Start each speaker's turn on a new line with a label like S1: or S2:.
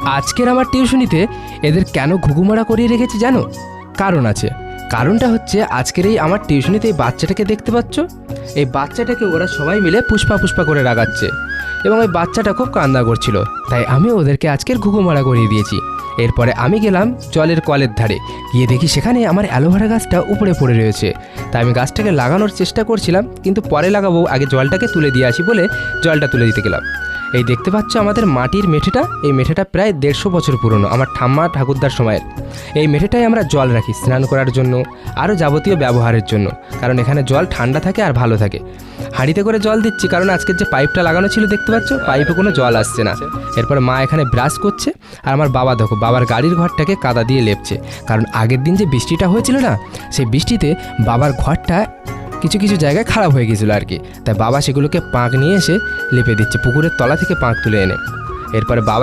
S1: আজকের আমার টিউশনিতে এদের কেন ঘুঘুমারা করিয়ে রেখেছি জানো? কারণ আছে। কারণটা হচ্ছে আজকের এই আমার টিউশনিতে এই বাচ্চাটাকে দেখতে পাচ্ছ? এই বাচ্চাটাকে ওরা সবাই মিলে পুষ্পা পুষ্পা করে রাগাচ্ছে এবং ওই বাচ্চাটা খুব কান্না করছিল, তাই আমি ওদেরকে আজকের ঘুঘুমারা করিয়ে দিয়েছি। এরপরে আমি গেলাম জলের কলের ধারে, গিয়ে দেখি সেখানে আমার অ্যালোভেরা গাছটা উপরে পড়ে রয়েছে। তাই আমি গাছটাকে লাগানোর চেষ্টা করছিলাম, কিন্তু পরে লাগাবো, আগে জলটাকে তুলে দিয়ে আসি বলে জলটা তুলে দিতে গেলাম। এই দেখতে পাচ্ছ আমাদের মাটির মেঠেটা, এই মেঠেটা প্রায় 150 বছর পুরনো, আমার ঠাম্মা ঠাকুরদার সময়ের। এই মেঠেটায় আমরা জল রাখি স্নান করার জন্য, আরও যাবতীয় ব্যবহারের জন্য, কারণ এখানে জল ঠান্ডা থাকে আর ভালো থাকে। হাঁড়িতে করে জল দিচ্ছি কারণ আজকের যে পাইপটা লাগানো ছিল দেখতে পাচ্ছ, পাইপে কোনো জল আসছে না। এরপরে মা এখানে ব্রাশ করছে আর আমার বাবা দেখো বাবার গাড়ির ঘরটাকে কাদা দিয়ে লেপছে, কারণ আগের দিন যে বৃষ্টিটা হয়েছিল না, সেই বৃষ্টিতে বাবার ঘরটা কিছু কিছু জায়গায় খারাপ হয়ে গেছিলো আর কি। তাই বাবা সেগুলোকে পাঁক নিয়ে এসে লেপে দিচ্ছে, পুকুরের তলা থেকে পাঁক তুলে এনে। এরপরে বাবা